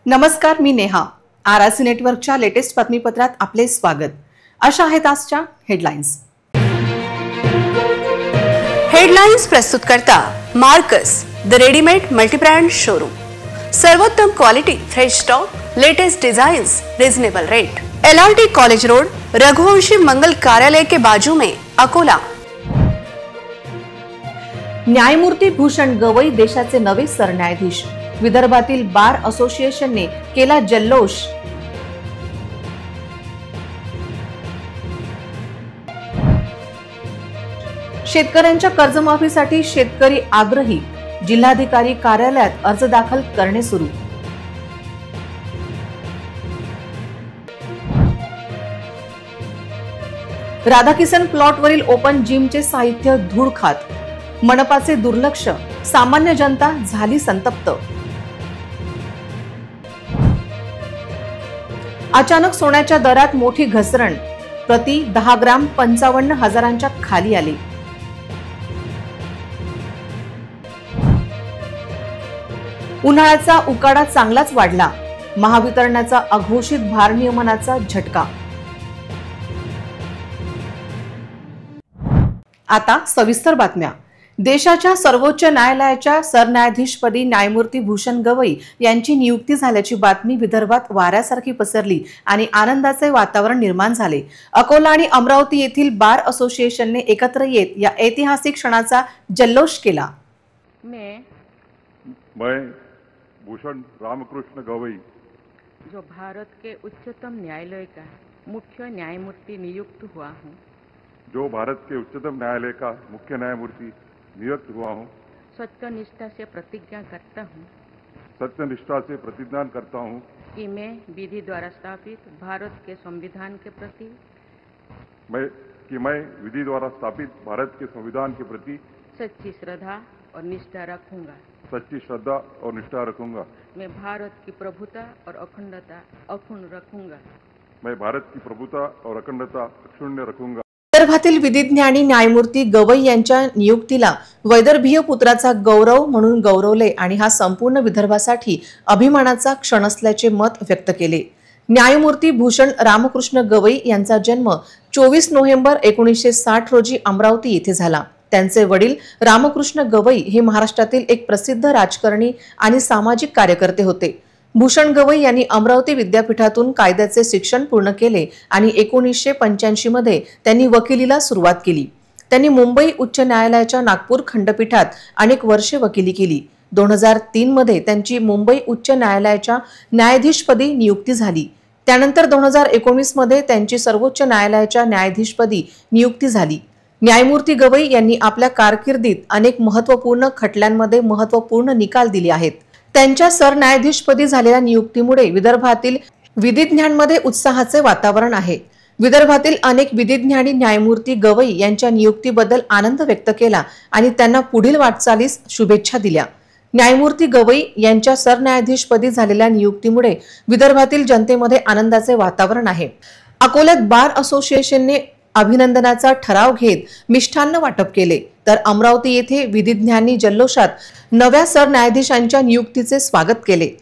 नमस्कार, मी नेहा. आरआरसी नेटवर्कच्या लेटेस्ट बातमीपत्रात आपले स्वागत. अशा आहेत आजच्या हेडलाईन्स. हेडलाईन्स प्रस्तुत करता Marcus the readymade multibrand showroom. सर्वोत्तम quality, fresh stock, latest designs, reasonable rate. LRT college road, Raghuvanshi Mangal Karyalay के बाजू में, अकोला. न्यायमूर्ती भूषण गवई देशाचे नवे सरन्यायाधीश. विदर्भातील बार असोसिएशनने केला जल्लोष. शेतकऱ्यांच्या कर्जमाफीसाठी शेतकरी आग्रही. जिल्हाधिकारी कार्यालयात अर्ज दाखल करणे सुरू. राधाकिसन प्लॉटवरील ओपन जिमचे साहित्य धूळ खात. मनपाचे दुर्लक्ष. सामान्य जनता झाली संतप्त. अचानक सोन्याच्या दरात मोठी घसरण. प्रति 10 ग्राम 55,000च्या खाली आले. उन्हाळ्याचा उकाडा चांगलाच वाढला. महावितरणाचा अघोषित भारनियमनाचा झटका. आता सविस्तर बातम्या. देशाच्या सर्वोच्च न्यायालयाच्या सरन्यायाधीशपदी न्यायमूर्ती भूषण गवई यांची नियुक्ती झाल्याची बातमी विदर्भात वाऱ्यासारखी पसरली आणि आनंदाचे वातावरण निर्माण झाले. अकोला आणि अमरावती येथील बार असोसिएशनने एकत्र येत या ऐतिहासिक क्षणाचा जल्लोष केला. मैं भूषण रामकृष्ण गवई, जो भारत के उच्चतम न्यायालय का मुख्य न्यायमूर्ति नियुक्त हुआ हूँ, जो भारत के उच्चतम न्यायालय का मुख्य न्यायमूर्ति नियुक्त हुआ हूँ, सत्यनिष्ठा से प्रतिज्ञा करता हूँ सत्यनिष्ठा से प्रतिज्ञा करता हूँ कि मैं विधि द्वारा स्थापित भारत के संविधान के प्रति मैं विधि द्वारा स्थापित भारत के संविधान के प्रति सच्ची श्रद्धा और निष्ठा रखूंगा. सच्ची श्रद्धा और निष्ठा रखूंगा. मैं भारत की प्रभुता और अखंडता अक्षुण्ण रखूंगा. मैं भारत की प्रभुता और अखंडता अक्षुण्ण रखूंगा. विदर्भातील विधिज्ञानी न्यायमूर्ती गवई यांच्या नियुक्तीला वैदर्भीय पुत्राचा गौरव म्हणून गौरवले आणि हा संपूर्ण विदर्भासाठी अभिमानाचा क्षण असल्याचे मत व्यक्त केले. न्यायमूर्ती भूषण रामकृष्ण गवई यांचा जन्म 24 नोव्हेंबर 1960 रोजी अमरावती येथे झाला. त्यांचे वडील रामकृष्ण गवई हे महाराष्ट्रातील एक प्रसिद्ध राजकारणी आणि सामाजिक कार्यकर्ते होते. भूषण गवई यांनी अमरावती विद्यापीठातून कायद्याचे शिक्षण पूर्ण केले आणि 1985 मध्ये त्यांनी वकिलीला सुरुवात केली. त्यांनी मुंबई उच्च न्यायालयाच्या नागपूर खंडपीठात अनेक वर्षे वकिली केली. 2003 मध्ये त्यांची मुंबई उच्च न्यायालयाच्या न्यायाधीशपदी नियुक्ती झाली. त्यानंतर 2019 मध्ये त्यांची सर्वोच्च न्यायालयाच्या न्यायाधीशपदी नियुक्ती झाली. न्यायमूर्ती गवई यांनी आपल्या कारकिर्दीत अनेक महत्त्वपूर्ण खटल्यांमध्ये महत्त्वपूर्ण निकाल दिले आहेत. त्यांच्या सरन्यायाधीशपदी झालेल्या नियुक्तीमुळे विदर्भातील विधिज्ञांमध्ये उत्साहाचे वातावरण आहे. विदर्भातील अनेक विधिज्ञांनी न्यायमूर्ती गवई यांच्या नियुक्तीबद्दल आनंद व्यक्त केला आणि त्यांना पुढील वाटचालीस शुभेच्छा दिल्या. न्यायमूर्ती गवई यांच्या सरन्यायाधीशपदी झालेल्या नियुक्तीमुळे विदर्भातील जनतेमध्ये आनंदाचे वातावरण आहे. अकोल्यात बार असोसिएशनने अभिनंदनाचा ठराव घेत मिष्ठान्न वाटप केले, तर अमरावती येथे विधिज्ञांनी जल्लोषात नव्या सरन्यायाधीशांच्या नियुक्तीचे स्वागत केले.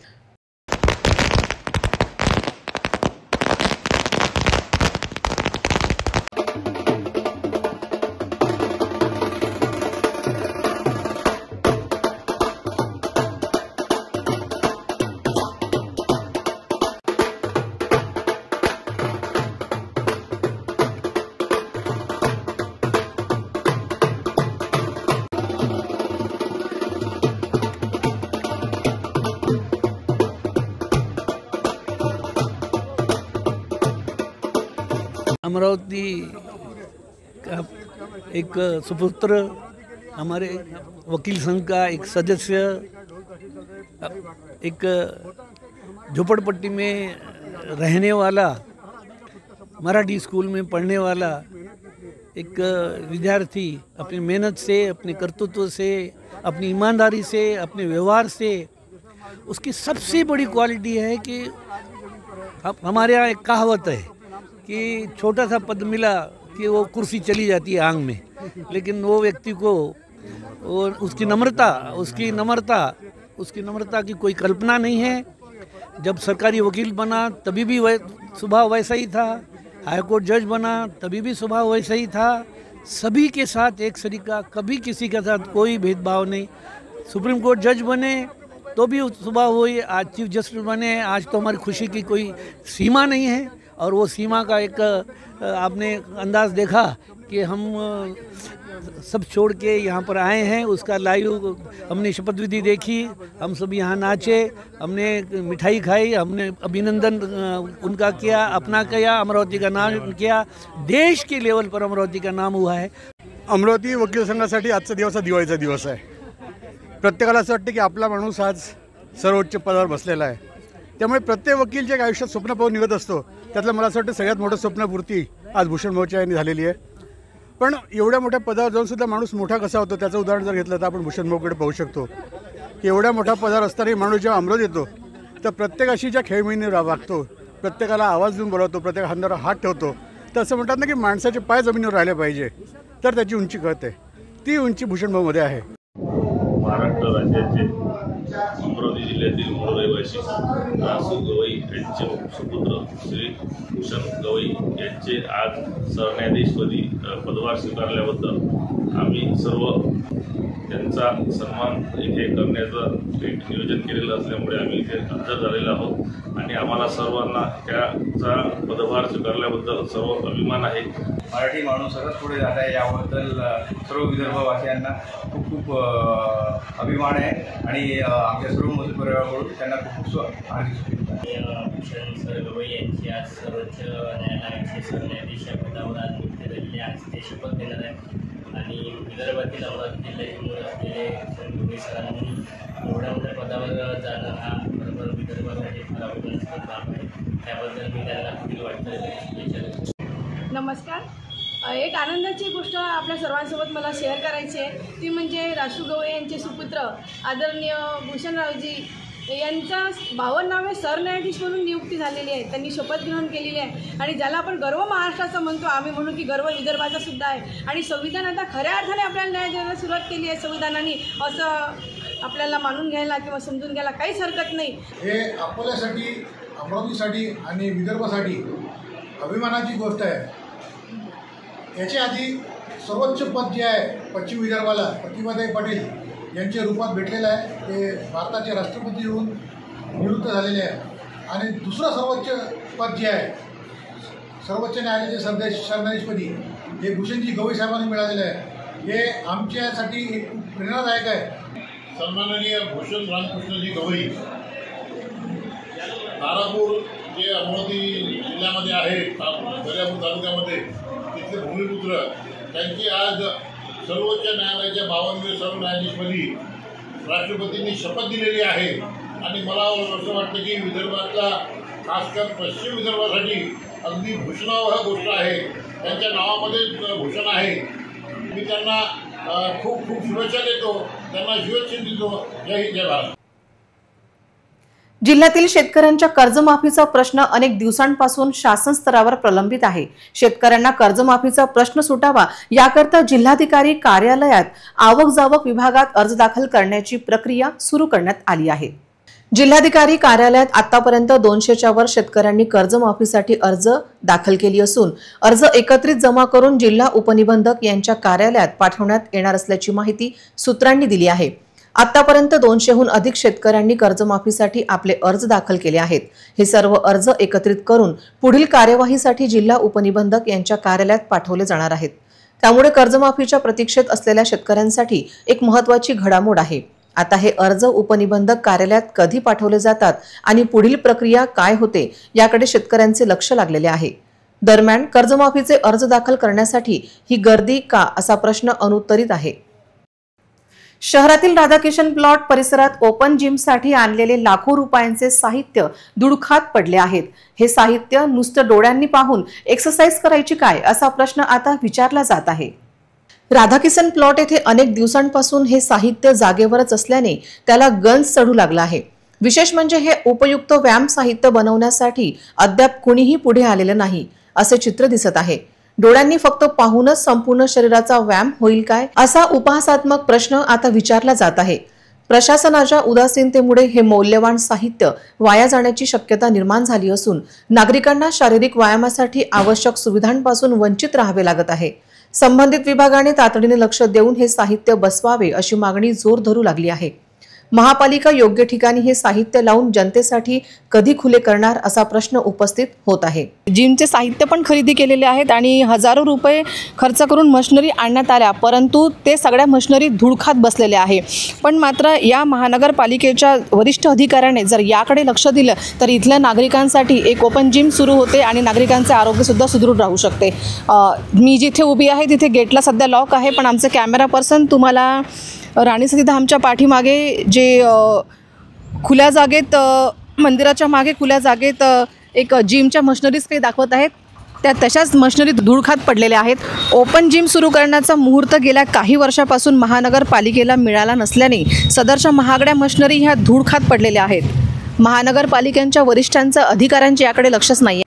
अमरावती का एक सुपुत्र, हमारे वकील संघ का एक सदस्य, एक झोपड़पट्टी में रहने वाला, मराठी स्कूल में पढ़ने वाला एक विद्यार्थी अपनी मेहनत से, अपने कर्तृत्व से, अपनी ईमानदारी से, अपने व्यवहार से, उसकी सबसे बड़ी क्वालिटी है कि हमारे यहाँ एक कहावत है कि छोटा सा पद मिला कि वो कुर्सी चली जाती है आंग में, लेकिन वो व्यक्ति को और उसकी नम्रता की कोई कल्पना नहीं है। जब सरकारी वकील बना तभी भी स्वभाव वैसा ही था, हाई कोर्ट जज बना तभी भी स्वभाव वैसा ही था। सभी के साथ एक सरीका, कभी किसी के साथ कोई भेदभाव नहीं। सुप्रीम कोर्ट जज बने तो भी स्वभाव हुई, आज चीफ जस्टिस बने, आज तो हमारी खुशी की कोई सीमा नहीं है। और वो सीमा का एक आपने अंदाज़ देखा कि हम सब छोड़ के यहाँ पर आए हैं, उसका लाइव हमने शपथ विधि देखी, हम सब यहाँ नाचे, हमने मिठाई खाई, हमने अभिनंदन उनका किया, अपना किया, अमरावती का नाम किया, देश के लेवल पर अमरावती का नाम हुआ है। अमरावती वकील संघासाठी आजचा दिवस हा दिवाळीचा दिवस आहे। प्रत्येकाला असं वाटतं की आपला माणूस आज सर्वोच्च पदावर बसलेला आहे, त्यामुळे प्रत्येक वकील जे आयुष्यात स्वप्न पाहून निघत असतो त्यातलं मला असं वाटतं सगळ्यात मोठं स्वप्नपूर्ती आज भूषण भाऊच्या यांनी झालेली आहे। पण एवढ्या मोठ्या पदावर जाऊन सुद्धा माणूस मोठा कसा होतो त्याचं उदाहरण जर घेतलं तर आपण भूषण भाऊकडे पाहू शकतो की एवढ्या मोठ्या पदावर असतानाही माणूस जेव्हा अमरावती येतो तर प्रत्येकाशी ज्या खेळमेळीने वागतो, प्रत्येकाला आवाज देऊन बोलवतो, प्रत्येक हातावर हात ठेवतो, तर असं म्हणतात ना की माणसाचे पाय जमिनीवर राहिले पाहिजे तर त्याची उंची कळते। ती उंची भूषण भाऊमध्ये आहे। महाराष्ट्र राज्याचे अमरावती जिल्ह्यातील मूळ रहिवासी रासू गवई यांचे सुपुत्र श्री भूषण गवई यांचे आज सरन्यायाधीशपदी पदभार स्वीकारल्याबद्दल आम्ही सर्व त्यांचा सन्मान इथे करण्याचं एक नियोजन केलेलं असल्यामुळे आम्ही इथे हजर झालेलो आहोत आणि आम्हाला सर्वांना त्याचा पदभार स्वीकारल्याबद्दल सर्व अभिमान आहे। मराठी माणूस सतत पुढे जात आहे याबद्दल सर्व विदर्भवासियांना खूप खूप अभिमान आहे आणि आमच्या सर्व मजूर परिवाराकडून त्यांना खूप खूप भूषण सर गवई यांची आज सर्वोच्च न्यायालयाचे सरन्यायाधीश या पदावर आज नियुक्ती झालेली आहे। आज ते शपथ घेणार आहे आणि विदर्भातील अमरावती जिल्ह्याचे मूळ असलेले भूषण गवई सरांनी एवढ्या मोठ्या पदावर जाणं हा बरोबर विदर्भासाठी फार अभिमानास्पद बाब आहे। त्याबद्दल मी त्यांना पुढील वाटचाल। नमस्कार, एक आनंदाची गोष्ट आपल्या सर्वांसोबत मला शेअर करायची आहे, ती म्हणजे रासू गवई यांचे सुपुत्र आदरणीय भूषणरावजी यांचा 52वे सरन्यायाधीश म्हणून नियुक्ती झालेली आहे। त्यांनी शपथ ग्रहण केलेली आहे आणि ज्याला आपण गर्व महाराष्ट्राचा म्हणतो, आम्ही म्हणू की गर्व विदर्भाचा सुद्धा आहे। आणि संविधान आता खऱ्या अर्थाने आपल्याला न्याय द्यायला सुरुवात केली आहे संविधानाने, असं आपल्याला मानून घ्यायला किंवा समजून घ्यायला काहीच हरकत नाही। हे अकोल्यासाठी, अमरावतीसाठी आणि विदर्भासाठी अभिमानाची गोष्ट आहे। याच्या आधी सर्वोच्च पद जे आहे पश्चिम विदर्भाला प्रतिभाताई पाटील यांच्या रूपात भेटलेलं आहे, ते भारताचे राष्ट्रपती होऊन निवृत्त झालेले आहे। आणि दुसरं सर्वोच्च पद जे आहे सर्वोच्च न्यायालयाचे सरन्यायाधीशपदी हे भूषणजी गवई साहेबांनी मिळालेलं आहे। हे आमच्यासाठी खूप प्रेरणादायक आहे। सन्माननीय भूषण रामकृष्णजी गवई तारापूर जे अमरावती जिल्ह्यामध्ये आहे, दर्यापूर तालुक्यामध्ये, तिथले भूमिपुत्र, त्यांची आज सर्वोच्च न्यायालयाच्या 52वे सरन्यायाधीशपदी राष्ट्रपतींनी शपथ दिलेली आहे। आणि मला असं वाटतं की विदर्भातला, खासकर पश्चिम विदर्भासाठी अगदी भूषणावह हा गोष्ट आहे। त्यांच्या नावामध्ये भूषण आहे। मी त्यांना खूप खूप शुभेच्छा देतो, त्यांना शुभेच्छा देतो। जय हिंद, जय भारत। जिल्ह्यातील शेतकऱ्यांच्या कर्जमाफीचा प्रश्न अनेक दिवसांपासून शासन स्तरावर प्रलंबित आहे। शेतकऱ्यांना कर्जमाफीचा प्रश्न सुटावा याकरता जिल्हाधिकारी कार्यालयात आवक जावक विभागात अर्ज दाखल करण्याची प्रक्रिया सुरू करण्यात आली आहे। जिल्हाधिकारी कार्यालयात आतापर्यंत 200च्या वर शेतकऱ्यांनी कर्जमाफीसाठी अर्ज दाखल केली असून अर्ज एकत्रित जमा करून जिल्हा उपनिबंधक यांच्या कार्यालयात पाठवण्यात येणार असल्याची माहिती सूत्रांनी दिली आहे। आतापर्यंत 200हून अधिक शेतकऱ्यांनी कर्जमाफीसाठी आपले अर्ज दाखल केले आहेत। हे सर्व अर्ज एकत्रित करून पुढील कार्यवाहीसाठी जिल्हा उपनिबंधक यांच्या कार्यालयात पाठवले जाणार आहेत। त्यामुळे कर्जमाफीच्या प्रतीक्षेत असलेल्या शेतकऱ्यांसाठी एक महत्त्वाची घडामोड आहे। आता हे अर्ज उपनिबंधक कार्यालयात कधी पाठवले जातात आणि पुढील प्रक्रिया काय होते याकडे शेतकऱ्यांचे लक्ष लागलेले आहे। दरम्यान कर्जमाफीचे अर्ज दाखल करण्यासाठी ही गर्दी का असा प्रश्न अनुत्तरित आहे। शहरातील राधाकिशन प्लॉट परिसरात ओपन जिमसाठी आणलेले लाखो रुपयांचे साहित्य दुडखात पडले आहेत। हे साहित्य नुसतं डोळ्यांनी पाहून एक्सरसाइज करायची काय असा प्रश्न आता विचारला जात आहे। राधाकिशन प्लॉट येथे अनेक दिवसांपासून हे साहित्य जागेवरच असल्याने त्याला गंज चढू लागला आहे। विशेष म्हणजे हे उपयुक्त व्यायाम साहित्य बनवण्यासाठी अद्याप कुणीही पुढे आलेलं नाही असे चित्र दिसत आहे। डोळ्यांनी फक्त पाहूनच संपूर्ण शरीराचा व्यायाम होईल काय असा उपहासात्मक प्रश्न आता विचारला जात आहे। प्रशासनाच्या उदासीनतेमुळे हे मौल्यवान साहित्य वाया जाण्याची शक्यता निर्माण झाली असून नागरिकांना शारीरिक व्यायामासाठी आवश्यक सुविधांपासून वंचित राहावे लागत आहे। संबंधित विभागाने तातडीने लक्ष देऊन हे साहित्य बसवावे अशी मागणी जोर धरू लागली आहे। महापालिका योग्य ठिकाणी हे साहित्य लावून जनतेसाठी कधी खुले करणार असा प्रश्न उपस्थित होत आहे। जिमचे साहित्य पण खरेदी केलेले आहेत आणि हजारो रुपये खर्च करून मशिनरी आणण्यात आल्या, परंतु ते सगळ्या मशिनरी धूळखात बसलेले आहे। पण मात्र या महानगरपालिकेच्या वरिष्ठ अधिकाऱ्याने जर याकडे लक्ष दिलं तर इथल्या नागरिकांसाठी एक ओपन जिम सुरू होते आणि नागरिकांचे आरोग्य सुद्धा सुदृढ राहू शकते। मी जिथे उभी आहे तिथे गेटला सध्या लॉक आहे, पण आमचे कॅमेरा पर्सन तुम्हाला राणी सती धामच्या पाठीमागे जे खुल्या जागेत मंदिराच्या मागे खुल्या जागेत एक जिमच्या मशिनरीज काही दाखवत आहेत, त्या तशाच मशिनरी धूळखात पडलेल्या आहेत। ओपन जिम सुरू करण्याचा मुहूर्त गेल्या काही वर्षापासून महानगरपालिकेला मिळाला नसल्याने सदरच्या महागड्या मशिनरी ह्या धूळखात पडलेल्या आहेत। महानगरपालिकेच्या वरिष्ठांचं अधिकाऱ्यांचे याकडे लक्षच नाही।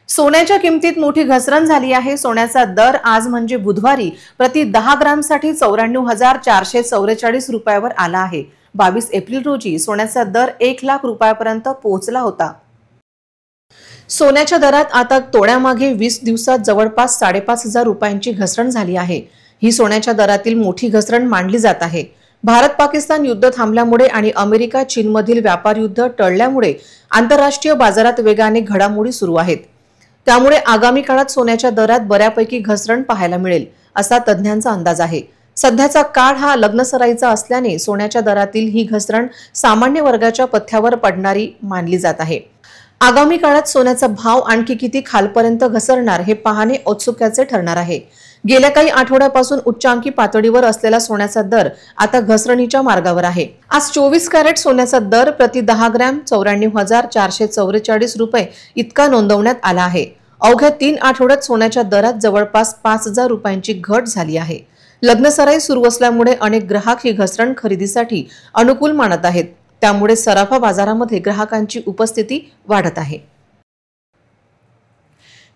सोन्याच्या किमतीत मोठी घसरण झाली आहे। सोन्याचा दर आज म्हणजे बुधवारी प्रति 10 ग्रामसाठी 94,444 रुपयावर आला आहे। 22 एप्रिल रोजी सोन्याचा दर 1 लाख रुपयापर्यंत पोहोचला होता। सोन्याच्या दरात आता तोड्यामागे 20 दिवसात जवळपास 5,500 रुपयांची घसरण झाली आहे। ही सोन्याच्या दरातील मोठी घसरण मानली जात आहे। भारत पाकिस्तान युद्ध थांबल्यामुळे आणि अमेरिका चीनमधील व्यापार युद्ध टळल्यामुळे आंतरराष्ट्रीय बाजारात वेगाने घडामोडी सुरू आहेत। त्यामुळे आगामी काळात सोन्याच्या दरात बऱ्यापैकी घसरण पाहायला मिळेल असा तज्ञांचा अंदाज आहे। सध्याचा काळ हा लग्नसराईचा असल्याने सोन्याच्या दरातील ही घसरण सामान्य वर्गाच्या पथ्यावर पडणारी मानली जात आहे। आगामी काळात सोन्याचा भाव आणखी किती खालपर्यंत घसरणार हे पाहणे औत्सुक्याचे ठरणार आहे। गेल्या काही आठवड्यापासून उच्चांकी पातळीवर असलेला सोन्याचा दर आता घसरणीच्या मार्गावर आहे। आज 24 कॅरेट सोन्याचा दर प्रति 10 ग्रॅम 94,444 रुपये इतका नोंदवण्यात आला आहे। अवघ्या 3 आठवड्यात सोन्याच्या दरात जवळपास 5,000 रुपयांची घट झाली आहे। लग्नसराई सुरू असल्यामुळे अनेक ग्राहक ही घसरण खरेदीसाठी अनुकूल मानत आहेत। त्यामुळे सराफा बाजारामध्ये ग्राहकांची उपस्थिती वाढत आहे।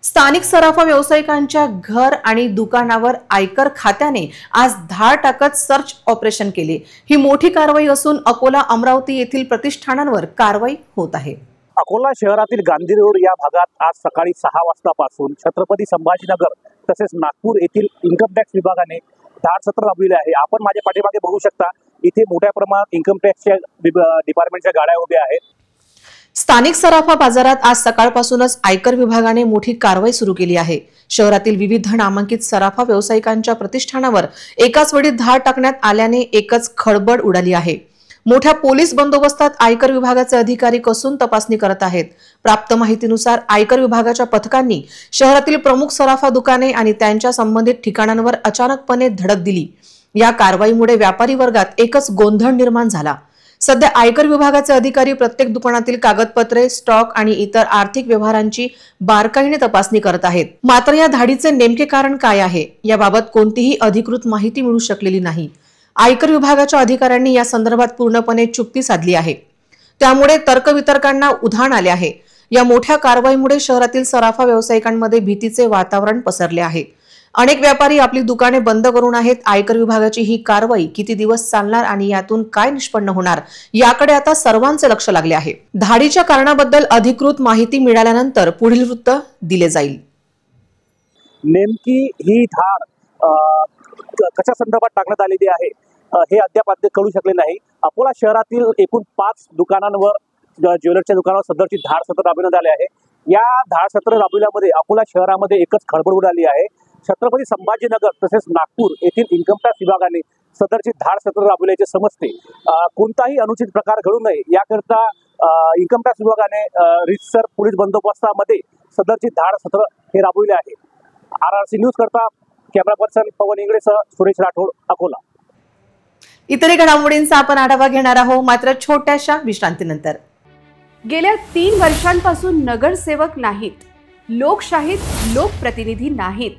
स्थानिक सराफा व्यावसायिकांच्या घर आणि दुकानावर आयकर खात्याने आज धाड टाकत सर्च ऑपरेशन केले। ही मोठी कारवाई असून अकोला अमरावती येथील प्रतिष्ठानांवर कारवाई होत आहे। अकोला शहरातील गांधी रोड या भागात आज सकाळी 6 वाजतापासून छत्रपती संभाजीनगर तसेच नागपूर येथील इन्कम टॅक्स विभागाने धाड सत्र राबविले आहे। आपण माझ्या पाठीमागे बघू शकता, इथे मोठ्या प्रमाणात इन्कम टॅक्सच्या डिपार्टमेंटच्या गाड्या उभ्या आहेत। स्थानिक सराफा बाजारात आज सकाळपासूनच आयकर विभागाने मोठी कारवाई सुरू केली आहे। शहरातील विविध नामांकित सराफा व्यावसायिकांच्या प्रतिष्ठानावर एकाच वेळी धाड टाकण्यात आल्याने एकच खळबळ उडाली आहे। मोठ्या पोलीस बंदोबस्तात आयकर विभागाचे अधिकारी कसून तपासणी करत आहेत। प्राप्त माहितीनुसार आयकर विभागाच्या पथकांनी शहरातील प्रमुख सराफा दुकाने आणि त्यांच्या संबंधित ठिकाणांवर अचानकपणे धडक दिली। या कारवाईमुळे व्यापारी वर्गात एकच गोंधळ निर्माण झाला। सध्या आयकर विभागाचे अधिकारी प्रत्येक दुकानातील कागदपत्रे, स्टॉक आणि इतर आर्थिक व्यवहारांची बारकाईने तपासणी करत आहेत। मात्र या धाडीचे नेमके कारण काय आहे याबाबत कोणतीही अधिकृत माहिती मिळू शकलेली नाही। आयकर विभागाच्या अधिकाऱ्यांनी या संदर्भात पूर्णपणे चुप्पी साधली आहे। त्यामुळे तर्कवितर्कांना उधाण आले आहे। या मोठ्या कारवाईमुळे शहरातील सराफा व्यावसायिकांमध्ये भीतीचे वातावरण पसरले आहे। अनेक व्यापारी आपली दुकाने बंद करून आहेत। आयकर विभागाची ही कारवाई किती दिवस चालणार आणि यातून काय निष्पन्न होणार याकडे आता सर्वांचे लक्ष लागले आहे। धाडीच्या कारणाबद्दल अधिकृत माहिती मिळाल्यानंतर पुढील वृत्त दिले जाईल। नेमकी ही धाड कशा संदर्भात टाकण्यात आलेली आहे हे अद्याप कळू शकले नाही। अकोला शहरातील एकूण 5 दुकानांवर ज्वेलर्सच्या दुकानावर सदरची धाड सत्र राबविण्यात आले आहे। या धाड सत्र राबविल्यामध्ये अकोला शहरामध्ये एकच खळबळ उडाली आहे। छत्रपती संभाजीनगर तसेच नागपूर येथील इन्कम टॅक्स विभागाने सदरची धाड सत्र राबविल्याचे समजते। कोणताही अनुचित प्रकार घडू नये याकरता इन्कम टॅक्स विभागाने रितसर पोलीस बंदोबस्तामध्ये सदरची धाड सत्र हे राबविले आहे। RRC न्यूज करता कॅमेरा पर्सन पवन इंगळेसह सुरेश राठोड, अकोला। इतर घडामोडींचा आपण आढावा घेणार आहोत मात्र छोट्याशा विश्रांतीनंतर। गेल्या 3 वर्षांपासून नगरसेवक नाहीत, लोकशाहीत लोकप्रतिनिधी नाहीत,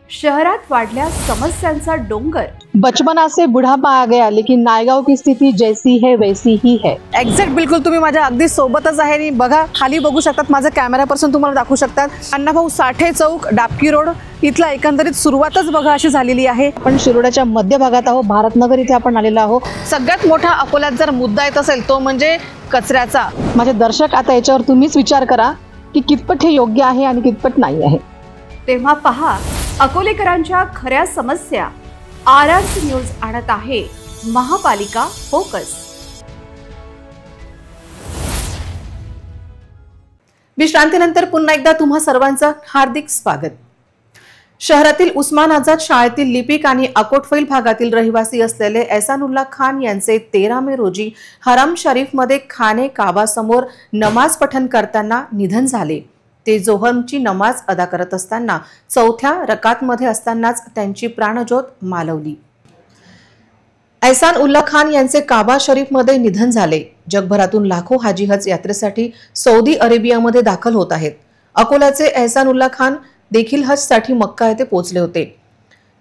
शहरात वाढल्या समस्यांचा डोंगर। बचपना से बुढ़ापा आ गया लेकिन नायगाव की स्थिति जैसी है वैसी ही है। एक्झॅक्ट बिलकुल तुम्ही माझ्या अगदी सोबतच आहे। बघा खाली बघू शकतात, माझा कॅमेरा पर्सन तुम्हाला दाखवू शकतात। अण्णाभाऊ साठे चौक, डाबकी रोड, इथला एकंदरीत सुरुवातच बघा अशी झालेली आहे. आपण शिरोड्याच्या मध्यभागात आहोत, भारतनगर इथे आपण आलेलो आहोत. सगळ्यात मोठा अकोल्यात जर मुद्दा येत असेल तो म्हणजे कचऱ्याचा. माझे दर्शक आता याच्यावर तुम्हीच विचार करा की कितपत हे योग्य आहे आणि कितपत नाही आहे. तेव्हा पहा अकोलेकरांच्या खऱ्या समस्या. RRC न्यूज आणत आहे महापालिका फोकस. विश्रांतीनंतर पुन्हा एकदा तुम्हा सर्वांचं हार्दिक स्वागत. शहरातील उस्मान आझाद शाळेतील लिपिक आणि अकोटफैल भागातील रहिवासी असलेले एहसानुल्ला खान यांचे 13 मे रोजी हरम शरीफमध्ये खाने काबा समोर नमाज पठण करताना निधन झाले. ते जोहरची नमाज अदा करत असताना 4थ्या रकातमध्ये असतानाच त्यांची प्राणज्योत मालवली. एहसानुल्ला खान यांचे काबा शरीफमध्ये निधन झाले. जगभरातून लाखो हाजी हज यात्रेसाठी सौदी अरेबियामध्ये दाखल होत आहेत. अकोल्याचे एहसानुल्ला खान देखील हजसाठी मक्का येथे पोहोचले होते.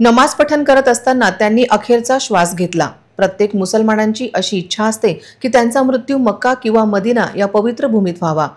नमाज पठण करत असताना त्यांनी अखेरचा श्वास घेतला. प्रत्येक मुसलमानांची अशी इच्छा असते की त्यांचा मृत्यू मक्का किंवा मदिना या पवित्र भूमीत व्हावा.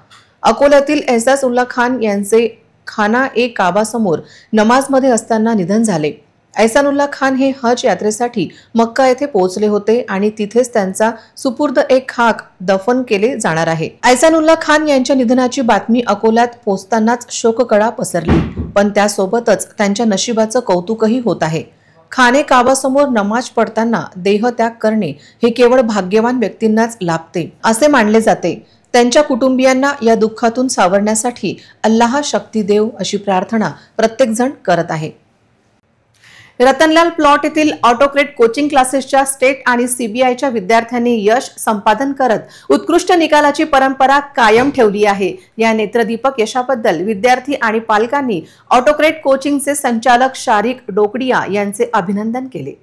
अकोल्यातील एहसानुल्ला खान यांचे खाना ए काबा समोर नमाजमध्ये असताना निधन झाले. एहसानुल्ला खान हे हज यात्रेसाठी मक्का येथे पोहोचले होते आणि तिथेच त्यांचा सुपूर्द एक खाक दफन केले जाणार आहे. एहसानुल्ला खान यांच्या निधनाची बातमी अकोल्यात पोहोचतानाच शोककळा पसरली, पण त्यासोबतच त्यांच्या नशिबाचं कौतुकही होत आहे. खाने काबा समोर नमाज पडताना देहत्याग करणे हे केवळ भाग्यवान व्यक्तींनाच लाभते असे मानले जाते. त्यांच्या कुटुंबियांना या दुःखातून सावरण्यासाठी अल्लाह शक्ती देव अशी प्रार्थना प्रत्येक जण करत आहे. रतनलाल प्लॉट येथील ऑटोक्रेट कोचिंग क्लासेसच्या स्टेट आणि CBIच्या विद्यार्थ्यांनी यश संपादन करत उत्कृष्ट निकालाची परंपरा कायम ठेवली आहे. या नेत्रदीपक यशाबद्दल विद्यार्थी आणि पालकांनी ऑटोक्रेट कोचिंगचे संचालक शारिक डोकडिया यांचे अभिनंदन केले.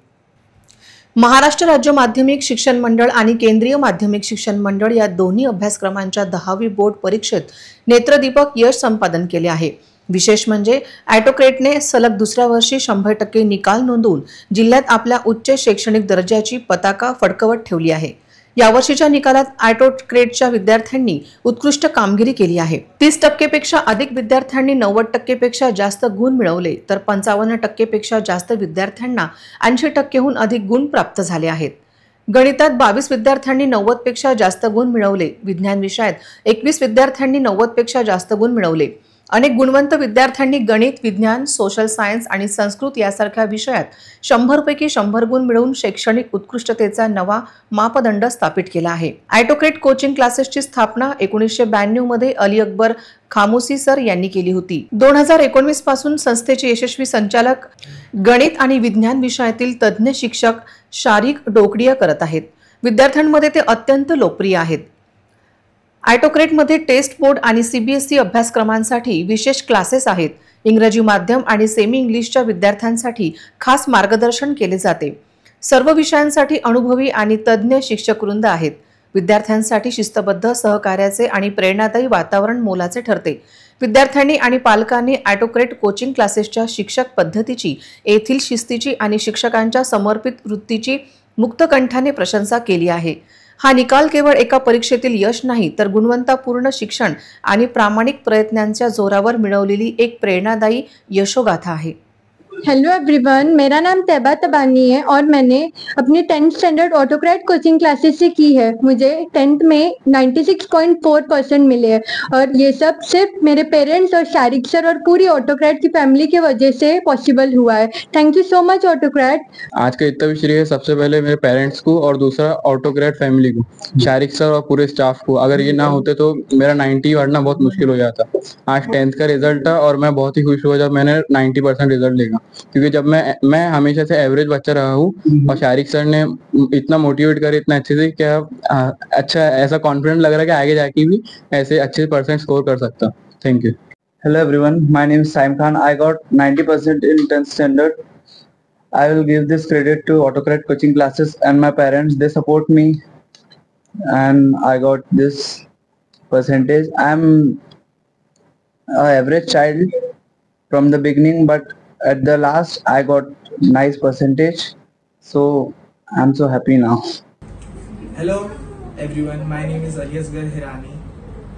महाराष्ट्र राज्य माध्यमिक शिक्षण मंडळ आणि केंद्रीय माध्यमिक शिक्षण मंडळ या दोन्ही अभ्यासक्रमांच्या 10वी बोर्ड परीक्षेत नेत्रदीपक यश संपादन केले आहे. विशेष म्हणजे ऑटोक्रेटने सलग दुसऱ्या वर्षी 100% निकाल नोंदवून जिल्ह्यात आपल्या उच्च शैक्षणिक दर्जाची पताका फडकवत ठेवली आहे. यावर्षीच्या निकालात ऑटोक्रेटच्या विद्यार्थ्यांनी उत्कृष्ट कामगिरी केली आहे. 30% पेक्षा अधिक विद्यार्थ्यांनी 90% पेक्षा जास्त गुण मिळवले, तर 55% पेक्षा जास्त विद्यार्थ्यांना 80%हून अधिक गुण प्राप्त झाले आहेत. गणितात 22 विद्यार्थ्यांनी 90 पेक्षा जास्त गुण मिळवले. विज्ञान विषयात 21 विद्यार्थ्यांनी 90 पेक्षा जास्त गुण मिळवले. अनेक गुणवंत विद्यार्थ्यांनी गणित, विज्ञान, सोशल सायन्स आणि संस्कृत यासारख्या विषयात 100 पैकी 100 गुण मिळवून शैक्षणिक उत्कृष्टतेचा नवा मापदंड स्थापित केला आहे. ऑटोक्रेट कोचिंग क्लासेसची स्थापना 1992 मध्ये अली अकबर खामोसी सर यांनी केली होती. 2019 पासून संस्थेचे यशस्वी संचालक गणित आणि विज्ञान विषयातील तज्ज्ञ शिक्षक शारिक डोकडिया करत आहेत. विद्यार्थ्यांमध्ये ते अत्यंत लोकप्रिय आहेत. ऑटोक्रेटमध्ये टेस्ट बोर्ड आणि CBSE अभ्यासक्रमांसाठी विशेष क्लासेस आहेत. इंग्रजी माध्यम आणि सेमी इंग्लिशच्या विद्यार्थ्यांसाठी खास मार्गदर्शन केले जाते. सर्व विषयांसाठी अनुभवी आणि तज्ज्ञ शिक्षक वृंद आहेत. विद्यार्थ्यांसाठी शिस्तबद्ध सहकार्याचे आणि प्रेरणादायी वातावरण मोलाचे ठरते. विद्यार्थ्यांनी आणि पालकांनी ऑटोक्रेट कोचिंग क्लासेसच्या शिक्षक पद्धतीची, येथील शिस्तीची आणि शिक्षकांच्या समर्पित वृत्तीची मुक्तकंठाने प्रशंसा केली आहे. हा निकाल केवळ एका परीक्षेतील यश नाही, तर गुणवत्तापूर्ण शिक्षण आणि प्रामाणिक प्रयत्नांच्या जोरावर मिळवलेली एक प्रेरणादायी यशोगाथा आहे. हेलो एवरीवन, मेरा नाम तैबा तबानी है और मैंने अपनी 10th standard Autocrat coaching classes से की है. मुझे 10th में 96.4% मिले हैं और ये सब सिर्फ मेरे पेरेंट्स और शारिक सर और पूरी ऑटोक्रेट की फैमिली की वजह से पॉसिबल हुआ है. Thank you so much autocrat. आज का इतना भी श्रेय सबसे पहले मेरे पेरेंट्स को और दूसरा ऑटोक्रेट फैमिली को, शारिक सर और पूरे स्टाफ को. अगर ये ना होते तो मेरा 90 बढ़ना बहुत मुश्किल हो जाता. आज 10th का रिजल्ट था और मैं बहुत ही खुश हुआ जब मैंने 90% रिजल्ट देखा, क्योंकि जब मैं हमेशा से एवरेज बच्चा रहा हूँ और शारिक सर ने इतना मोटिवेट कर इतना अच्छे से, क्या अच्छा ऐसा कॉन्फिडेंट लग रहा है कि आगे जाके भी ऐसे अच्छे % स्कोर कर सकता. Thank you. Hello everyone, my name is Saim Khan. I got 90% in 10th standard. I will give this credit to Autocrat coaching classes and my parents. They support me and I got this percentage. I'm an average child from the beginning, but at the last I got nice percentage, so I'm so happy now. Hello everyone, my name is Aliasgar Hirani.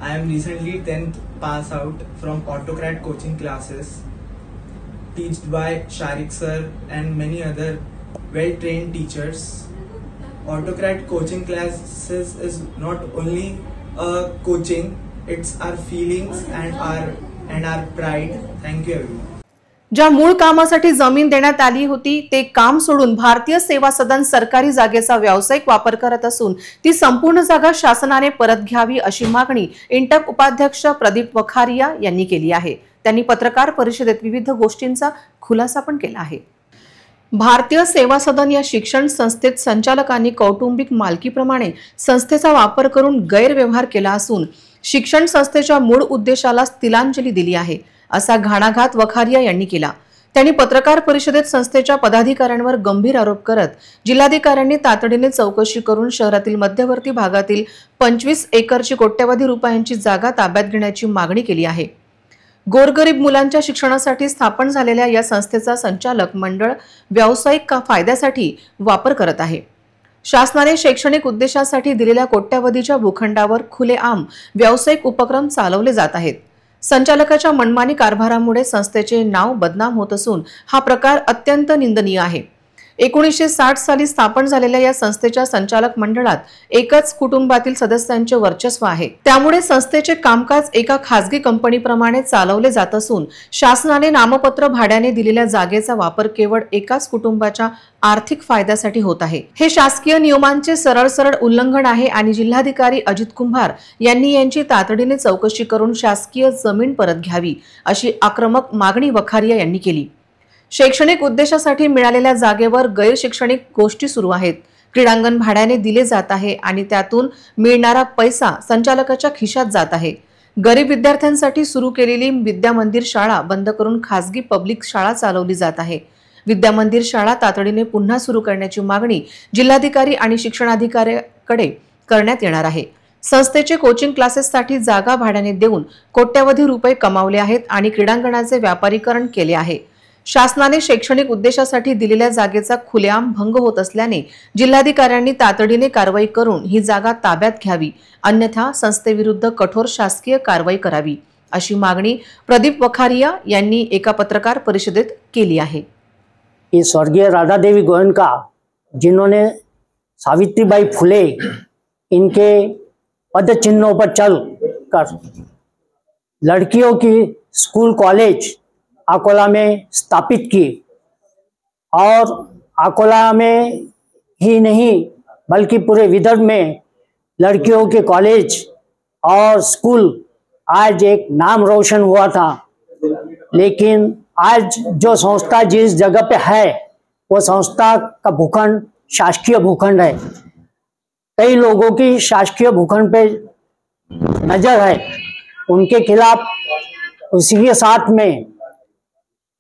I am recently 10th pass out from Autocrat coaching classes. taught by Sharik sir and many other well-trained teachers. Autocrat coaching classes is not only a coaching, it's our feelings and our pride. Thank you everyone. ज्या मूळ कामासाठी जमीन देण्यात आली होती ते काम सोडून भारतीय सेवा सदन सरकारी जागेचा व्यावसायिक वापर करत असून ती संपूर्ण जागा शासनाने परत घ्यावी अशी मागणी इंटक उपाध्यक्ष प्रदीप वखारिया यांनी केली आहे. त्यांनी पत्रकार परिषदेत विविध गोष्टींचा खुलासा पण केला आहे. भारतीय सेवा सदन या शिक्षण संस्थेत संचालकांनी कौटुंबिक मालकीप्रमाणे संस्थेचा वापर करून गैरव्यवहार केला असून शिक्षण संस्थेच्या मूळ उद्देशाला तिलांजली दिली आहे असा घाणाघात वखारिया यांनी केला. त्यांनी पत्रकार परिषदेत संस्थेच्या पदाधिकाऱ्यांवर गंभीर आरोप करत जिल्हाधिकाऱ्यांनी तातडीने चौकशी करून शहरातील मध्यवर्ती भागातील 25 एकरची कोट्यवधी रुपयांची जागा ताब्यात घेण्याची मागणी केली आहे. गोरगरीब मुलांच्या शिक्षणासाठी स्थापन झालेल्या या संस्थेचा संचालक मंडळ व्यावसायिक फायद्यासाठी वापर करत आहे. शासनाने शैक्षणिक उद्देशासाठी दिलेल्या कोट्यवधीच्या भूखंडावर खुलेआम व्यावसायिक उपक्रम चालवले जात आहेत. संचालकाच्या मनमानी कारभारामुळे संस्थेचे नाव बदनाम होत असून हा प्रकार अत्यंत निंदनीय आहे. 1960 साली स्थापन झालेल्या या संस्थेच्या संचालक मंडळात एकच कुटुंबातील सदस्यांचे वर्चस्व आहे. त्यामुळे संस्थेचे कामकाज एका खासगी कंपनीप्रमाणे चालवले जात असून शासनाने नामपत्र भाड्याने दिलेल्या जागेचा वापर केवळ एकाच कुटुंबाच्या आर्थिक फायद्यासाठी होत आहे. हे शासकीय नियमांचे सरळ उल्लंघन आहे आणि जिल्हाधिकारी अजित कुंभार यांनी यांची तातडीने चौकशी करून शासकीय जमीन परत घ्यावी अशी आक्रमक मागणी वखारिया यांनी केली. शैक्षणिक उद्देशासाठी मिळालेल्या जागेवर गैरशैक्षणिक गोष्टी सुरू आहेत. क्रीडांगण भाड्याने दिले जात आहे आणि त्यातून मिळणारा पैसा संचालकाच्या खिशात जात आहे. गरीब विद्यार्थ्यांसाठी सुरू केलेली विद्यामंदिर शाळा बंद करून खासगी पब्लिक शाळा चालवली जात आहे. विद्यामंदिर शाळा तातडीने पुन्हा सुरू करण्याची मागणी जिल्हाधिकारी आणि शिक्षणाधिकाऱ्याकडे करण्यात येणार आहे. संस्थेचे कोचिंग क्लासेससाठी जागा भाड्याने देऊन कोट्यवधी रुपये कमावले आहेत आणि क्रीडांगणाचे व्यापारीकरण केले आहे. शासनाने शैक्षणिक उद्देशासाठी दिलेल्या जागेचा खुलेआम भंग होत असल्याने जिल्हाधिकाऱ्यांनी तातडीने कारवाई करून ही जागा ताब्यात घ्यावी, अन्यथा संस्थेविरुद्ध कठोर शासकीय कारवाई करावी अशी मागणी प्रदीप वखारिया यांनी एका पत्रकार परिषदेत केली आहे. स्वर्गीय राधा देवी गोयनका, जिन्होंने सावित्रीबाई फुले इनके पद चिन्हों पर चल कर लड़कियों की स्कूल कॉलेज अकोला में स्थापित की और अकोला में ही नहीं बल्कि पूरे विदर्भ में लड़कियों के कॉलेज और स्कूल आज एक नाम रोशन हुआ था. लेकिन आज जो संस्था जिस जगह पे है वो संस्था का भूखंड शासकीय भूखंड है. कई लोगों की शासकीय भूखंड पे नजर है, उनके खिलाफ उसी के साथ में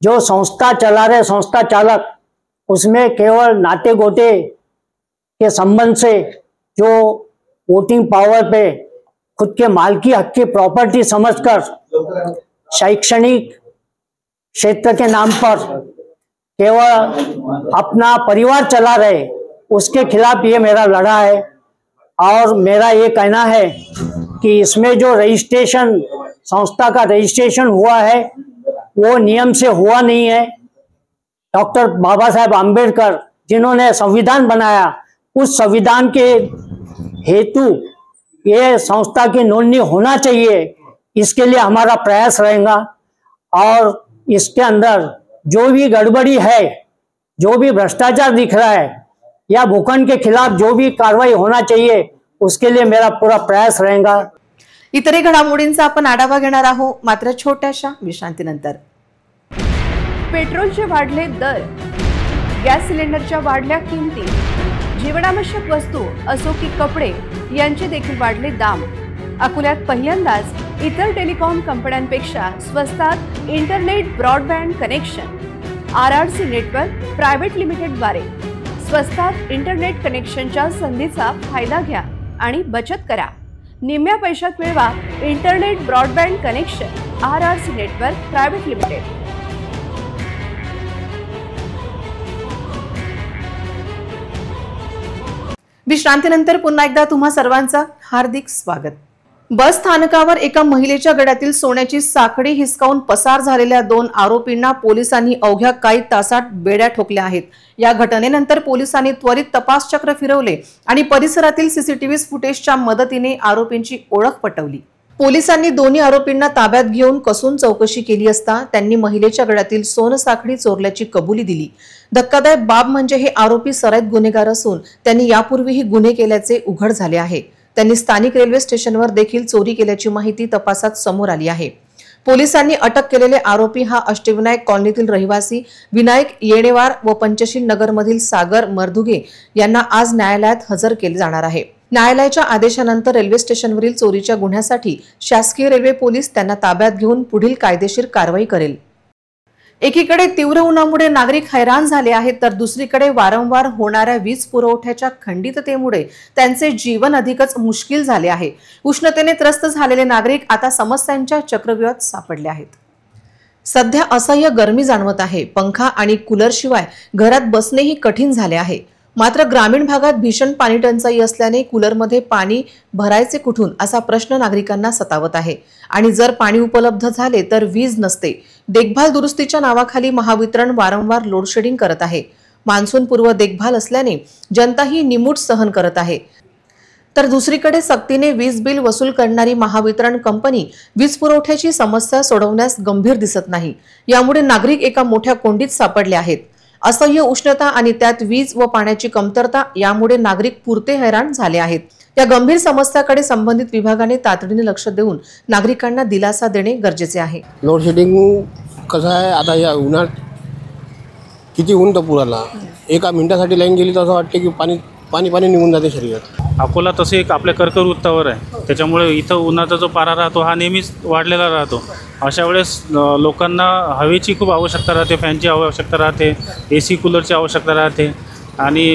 जो संस्था चला रहे संस्था चालक उसमें केवल नाते गोते के संबंध से जो वोटिंग पावर पे खुद के मालकी हक की प्रॉपर्टी समझकर शैक्षणिक क्षेत्र के नाम पर केवल अपना परिवार चला रहे, उसके खिलाफ ये मेरा लड़ा है. और मेरा ये कहना है कि इसमें जो रजिस्ट्रेशन संस्था का रजिस्ट्रेशन हुआ है वो नियम से हुआ नहीं है. डॉक्टर बाबा साहेब आम्बेडकर जिन्होंने संविधान बनाया, उस संविधान के हेतु ये संस्था की नोंदनी होना चाहिए. इसके लिए हमारा प्रयास रहेगा और इसके अंदर जो भी गड़बड़ी है, जो भी भ्रष्टाचार दिख रहा है या भूखंड के खिलाफ जो भी कार्रवाई होना चाहिए उसके लिए मेरा पूरा प्रयास रहेगा. इतरही घडामोडींचा आपण आढावा घेणार आहोत, मात्र छोट्याशा विश्रांतीनंतर. पेट्रोलचे वाढले दर, गॅस सिलेंडरच्या वाढल्या किमती, जीवनावश्यक वस्तू असो की कपडे यांचे देखील वाढले दाम. अकोल्यात पहिल्यांदाच इतर टेलिकॉम कंपन्यांपेक्षा स्वस्तात internet broadband connection. RRC network private लिमिटेडद्वारे स्वस्तात इंटरनेट कनेक्शनच्या संधीचा फायदा घ्या आणि बचत करा. निम्म्या पैशात मिळवा internet broadband connection. RRC network private limited. विश्रांतीनंतर पुन्हा एकदा तुम्हा सर्वांचा हार्दिक स्वागत. बस स्थानकावर एका महिलेच्या गळ्यातील सोन्याची साखळी हिसकावून पसार झालेल्या 2 आरोपींना पोलिसांनी अवघ्या काही तासात बेड्या ठोकल्या आहेत। या घटनेनंतर पोलिसांनी त्वरित तपास चक्र फिरवले आणि परिसरातील सीसीटीव्ही फुटेजच्या मदतीने आरोपींची ओळख पटवली। पोलिसांनी दोन्ही आरोपींना ताब्यात घेऊन कसून चौकशी केली असता त्यांनी महिलेच्या गळ्यातील सोनसाखळी चोरल्याची कबुली दिली। धक्कादायक बाब म्हणजे हे आरोपी सराईत गुन्हेगार असून त्यांनी यापूर्वीही गुन्हे केल्याचे उघड झाले आहे। त्यांनी स्थानिक रेल्वे स्टेशनवर देखील चोरी केल्याची माहिती तपासात समोर आली आहे। पोलिसांनी अटक केलेले आरोपी हा अष्टविनायक कॉलनीतील रहिवासी विनायक येणेवार व पंचशील नगरमधील सागर मर्धुगे यांना आज न्यायालयात हजर केले जाणार आहे। न्यायालयाच्या आदेशानंतर रेल्वे स्टेशनवरील चोरीच्या गुन्ह्यासाठी शासकीय रेल्वे पोलीस त्यांना ताब्यात घेऊन पुढील कायदेशीर कारवाई करेल। एकीकडे तीव्र उन्हामुळे नागरिक हैराण झाले आहेत तर दुसरीकडे वारंवार होणाऱ्या वीज पुरवठ्याच्या खंडिततेमुळे त्यांचे जीवन अधिकच मुश्किल झाले आहे। उष्णतेने त्रस्त झालेले नागरिक आता समस्यांच्या चक्रव्यूहात सापडले आहेत। सध्या असह्य गरमी जाणवत आहे। पंखा आणि कूलरशिवाय घरात बसणेही कठीण झाले आहे। मात्र ग्रामीण भागात भीषण पाणी टंचाई असल्याने कूलरमध्ये पाणी भरायचे कुठून असा प्रश्न नागरिकांना सतावत आहे आणि जर पाणी उपलब्ध झाले तर वीज नसते। देखभाल दुरुस्तीच्या नावाखाली महावितरण वारंवार लोडशेडिंग करत आहे। मान्सून पूर्व देखभाल असल्याने जनता ही निमूट सहन करत आहे तर दुसरीकडे सक्तीने वीज बिल वसूल करणारी महावितरण कंपनी वीज पुरवठ्याची समस्या सोडवण्यास गंभीर दिसत नाही। यामुळे नागरिक एका मोठ्या कोंडीत सापडले आहेत। असह्य उष्णता आणि त्यात वीज व पाण्याची कमतरता यामुळे नागरिक पुरते हैराण झाले आहेत। या गंभीर समस्याकडे संबंधित विभागाने तातडीने लक्ष देऊन नागरिकांना दिलासा देणे गरजेचे आहे। लोड शेडिंग कसं आहे, आता या उन्हात किती ऊन पुराला, एका मिनिटासाठी लाईन गेली तर असं वाटते की पाणी निघून जाते शरीरात। अकोला तसे एक आपल्या कर्कवृत्तावर आहे, त्याच्यामुळे इथं उन्हाचा जो पारा राहतो हा नेहमीच वाढलेला राहतो। अशा वेळेस लोकांना हवेची खूप आवश्यकता राहते, फॅनची आवश्यकता राहते, AC कूलरची आवश्यकता राहते आणि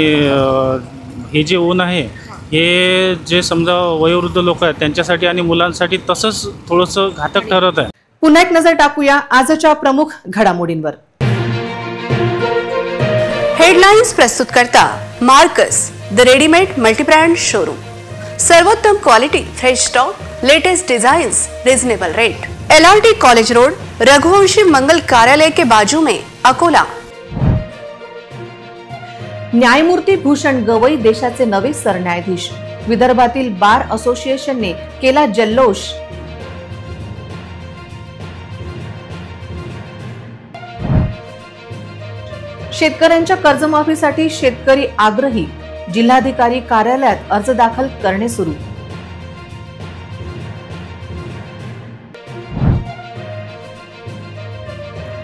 हे जे ऊन आहे हे जे समजा वयोवृद्ध लोक आहेत त्यांच्यासाठी आणि मुलांसाठी तसंच थोडंसं घातक ठरत आहे। पुन्हा एक नजर टाकूया आजच्या प्रमुख घडामोडींवर। हेडलाइन्स प्रस्तुत करता Marcus the readymade multibrand showroom. सर्वोत्तम quality, fresh stock, latest designs, reasonable rate. LRT college road, Raghuvanshi Mangal Karyalay के बाजू में, अकोला। न्यायमूर्ती भूषण गवई देशाचे नवे सरन्यायाधीश। विदर्भातील बार असोसिएशनने केला जल्लोष। शेतकऱ्यांच्या कर्जमाफीसाठी शेतकरी आग्रही। जिल्हाधिकारी कार्यालयात अर्ज दाखल करणे सुरू।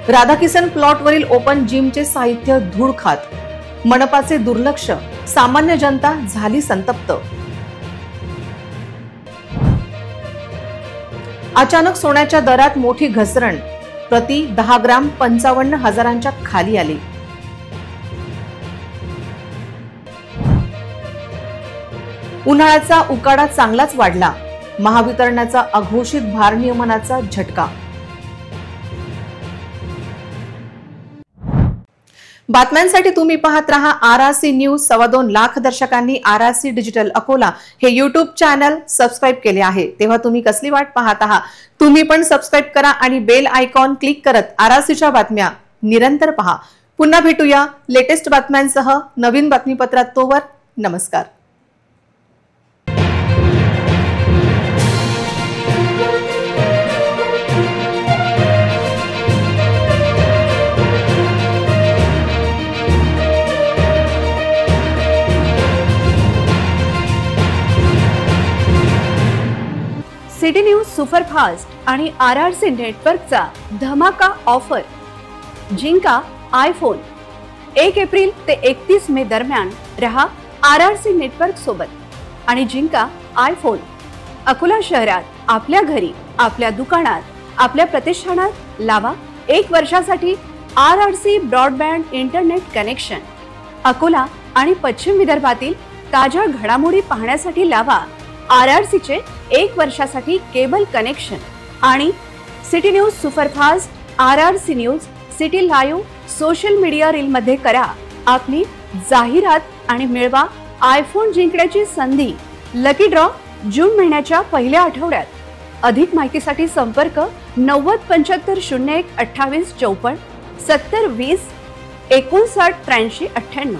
राधाकिसन प्लॉटवरील ओपन जिमचे साहित्य धूळ खात। मनपाचे दुर्लक्ष, सामान्य जनता झाली संतप्त। अचानक सोन्याच्या दरात मोठी घसरण, प्रति 10 ग्राम 55,000च्या खाली आले। उन्हाळ्याचा उकाडा चांगलाच वाढला, महावितरणाचा अघोषित भार नियमनाचा झटका। बातम्यांसाठी तुम्ही पाहत रहा RRC न्यूज। 2.25 लाख दर्शकांनी RRC डिजिटल अकोला हे YouTube चॅनल सबस्क्राइब केले आहे, तेव्हा तुम्ही कसली वाट पाहत आहात? तुम्ही पण सबस्क्राइब करा आणि बेल आयकॉन क्लिक करत RRCच्या बातम्या निरंतर पहा। पुन्हा भेटूया लेटेस्ट बातम्यांसह नवीन बातमीपत्रात। तोवर नमस्कार। सिटी न्यूज सुपरफास्ट आणि RRC नेटवर्कचा धमाका ऑफर। जिंका आयफोन। 1 एप्रिल ते 31 मे दरम्यान रहा RRC नेटवर्क सोबत आणि जिंका आयफोन। अकोला शहरात, आपल्या घरी, आपल्या दुकानात, आपल्या प्रतिष्ठानात लावा 1 वर्षासाठी RRC broadband internet connection. Akola आणि पश्चिम विदर्भातील ताज्या घडामोडी पाहण्यासाठी लावा RRCचे 1 वर्षासाठी केबल कनेक्शन। आणि city news superfast, RRC news, city live social media reel मध्ये करा आपली जाहिरात आणि मिळवा आयफोन जिंकण्याची संधी। लकी ड्रॉ जून महिन्याच्या पहिल्या आठवड्यात। अधिक माहितीसाठी संपर्क 90 75 01 28 54 70 20 59 83 98।